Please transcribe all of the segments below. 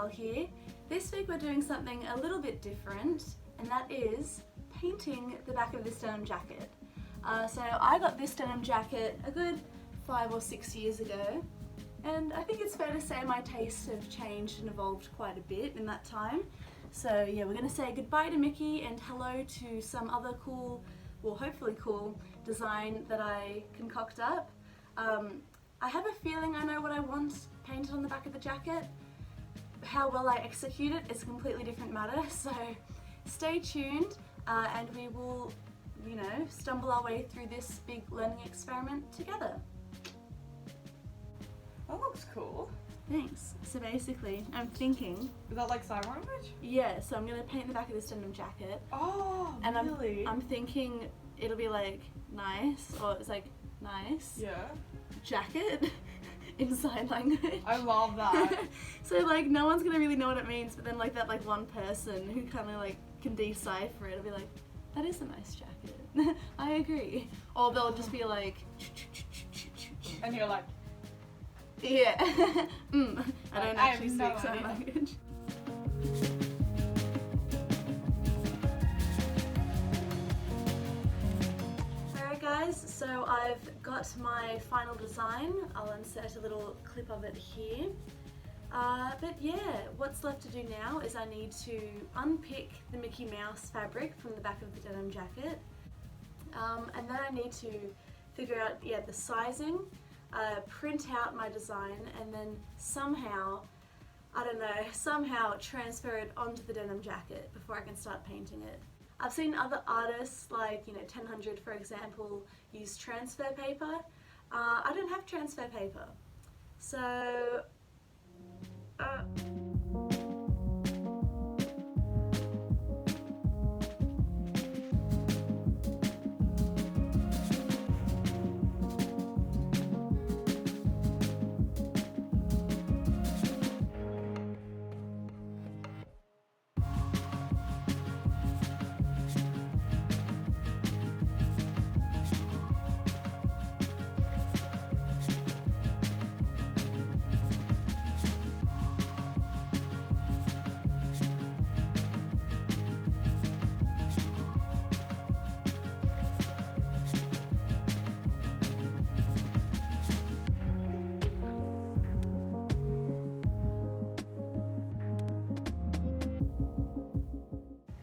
Aeobhel here. This week we're doing something a little bit different, and that is painting the back of this denim jacket. So I got this denim jacket a good 5 or 6 years ago, and I think it's fair to say my tastes have changed and evolved quite a bit in that time. So yeah, we're going to say goodbye to Mickey and hello to some other cool, well hopefully cool, design that I concocted up. I have a feeling I know what I want painted on the back of the jacket. How well I execute it is a completely different matter, so stay tuned and we will, you know, stumble our way through this big learning experiment together. That looks cool. Thanks. So basically, I'm thinking... Is that like sign language? Yeah, so I'm going to paint the back of this denim jacket. Oh, and really? I'm thinking it'll be like nice, or it's like nice. Yeah. Jacket in sign language. I love that. So like no one's going to really know what it means, but then like that like one person who kind of like can decipher it will be like, that is a nice jacket. I agree. Or they'll just be like... And you're like... Yeah. I don't actually have no speak sign idea. language. Alright guys, so I've got my final design. I'll insert a little clip of it here. But yeah, what's left to do now is I need to unpick the Mickey Mouse fabric from the back of the denim jacket. And then I need to figure out the sizing, print out my design, and then somehow, I don't know, somehow transfer it onto the denim jacket before I can start painting it. I've seen other artists like, you know, 1000 for example, use transfer paper. I don't have transfer paper. So,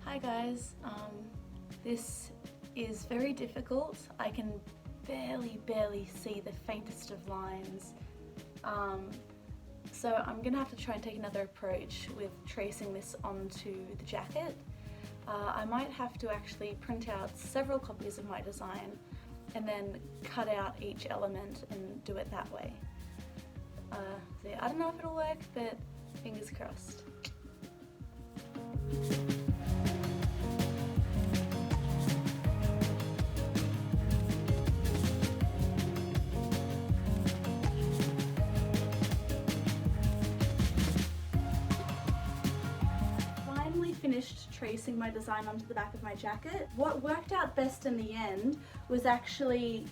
hi guys, this is very difficult. I can barely see the faintest of lines. So I'm gonna have to try and take another approach with tracing this onto the jacket. I might have to actually print out several copies of my design and then cut out each element and do it that way. So yeah, I don't know if it'll work, but fingers crossed. Finished tracing my design onto the back of my jacket. What worked out best in the end was actually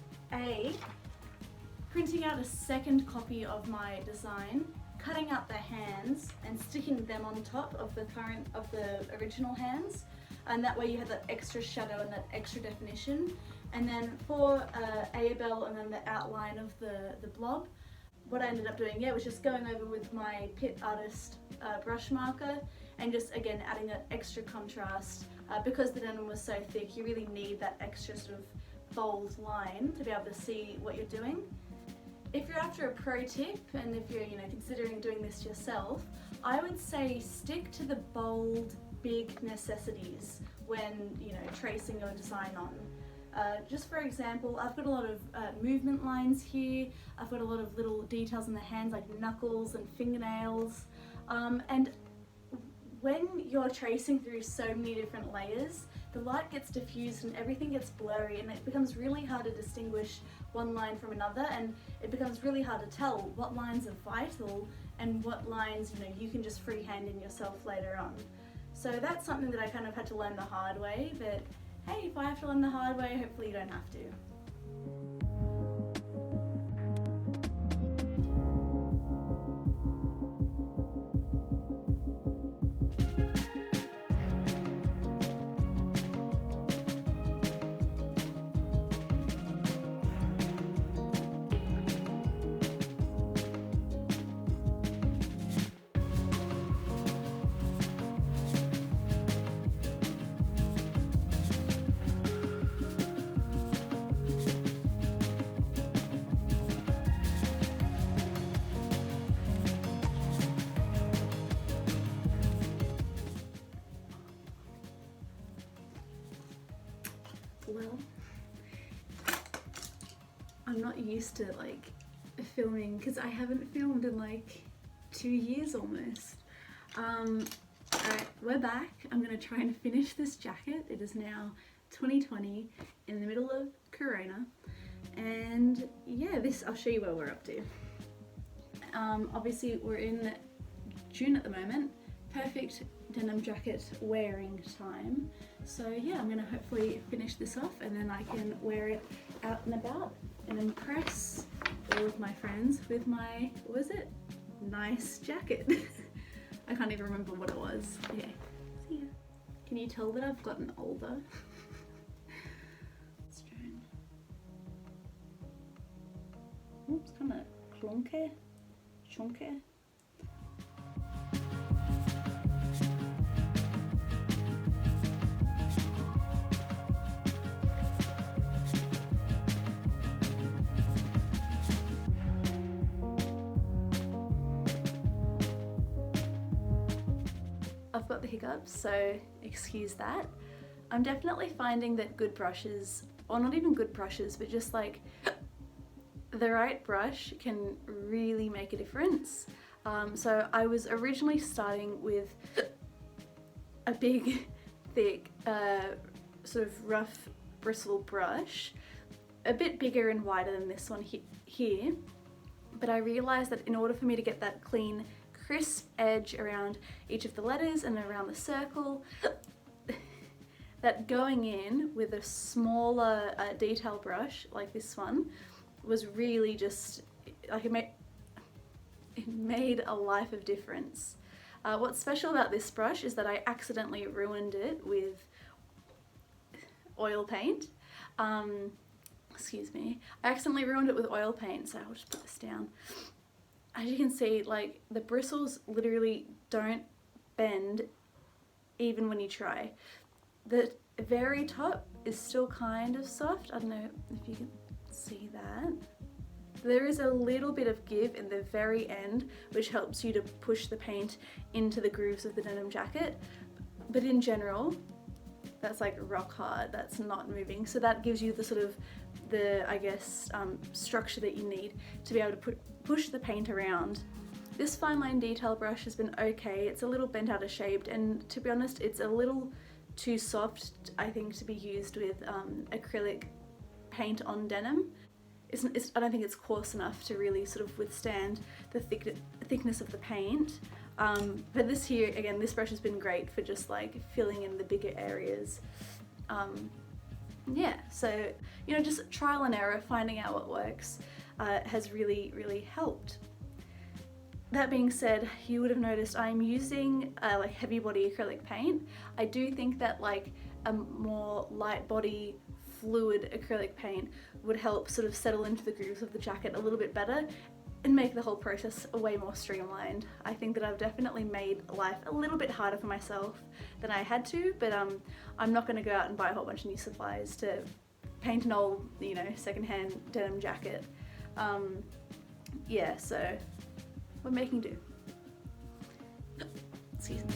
printing out a second copy of my design, cutting out the hands and sticking them on top of the original hands, and that way you have that extra shadow and that extra definition. And then for Aeobhel and then the outline of the blob, what I ended up doing was just going over with my Pit Artist brush marker and just again adding that extra contrast. Because the denim was so thick, you really need that extra sort of bold line to be able to see what you're doing. If you're after a pro tip, and if you're considering doing this yourself, I would say stick to the bold, big necessities when tracing your design on. Just for example, I've got a lot of movement lines here. I've got a lot of little details in the hands like knuckles and fingernails. And when you're tracing through so many different layers, the light gets diffused and everything gets blurry, and it becomes really hard to distinguish one line from another, and it becomes really hard to tell what lines are vital and what lines you can just freehand in yourself later on. So that's something that I kind of had to learn the hard way, but hey, if I have to learn the hard way, hopefully you don't have to. Well, I'm not used to like filming because I haven't filmed in like 2 years almost. Alright, we're back. I'm gonna try and finish this jacket. It is now 2020 in the middle of Corona, and yeah, I'll show you where we're up to. Obviously we're in June at the moment, perfect denim jacket wearing time. So yeah, I'm gonna hopefully finish this off and then I can wear it out and about and impress all of my friends with my, what was it? Nice jacket. I can't even remember what it was. Okay, see ya. Can you tell that I've gotten older? It's kind of clunky, chunky. I've got the hiccups, so excuse that. I'm definitely finding that good brushes, or not even good brushes, but just like the right brush can really make a difference. So I was originally starting with a big, thick, sort of rough bristle brush, a bit bigger and wider than this one here, but I realized that in order for me to get that clean, crisp edge around each of the letters and around the circle, that going in with a smaller detail brush like this one was really just like it made a life of difference. What's special about this brush is that I accidentally ruined it with oil paint. Excuse me. I accidentally ruined it with oil paint, so I'll just put this down. As you can see, like the bristles literally don't bend even when you try. The very top is still kind of soft. I don't know if you can see that. There is a little bit of give in the very end, which helps you to push the paint into the grooves of the denim jacket. But in general, that's like rock hard, that's not moving. So that gives you the sort of, I guess, structure that you need to be able to push the paint around. This fine line detail brush has been okay. It's a little bent out of shape, and to be honest, it's a little too soft, I think, to be used with acrylic paint on denim. I don't think it's coarse enough to really sort of withstand the thickness of the paint. But this here, again, this brush has been great for just like filling in the bigger areas. Yeah, so, you know, just trial and error, finding out what works has really, really helped. That being said, you would have noticed I'm using like heavy body acrylic paint. I do think that like a more light body fluid acrylic paint would help sort of settle into the grooves of the jacket a little bit better and make the whole process way more streamlined. I think that I've definitely made life a little bit harder for myself than I had to, but I'm not going to go out and buy a whole bunch of new supplies to paint an old, you know, secondhand denim jacket. Yeah, so we're making do. Excuse me.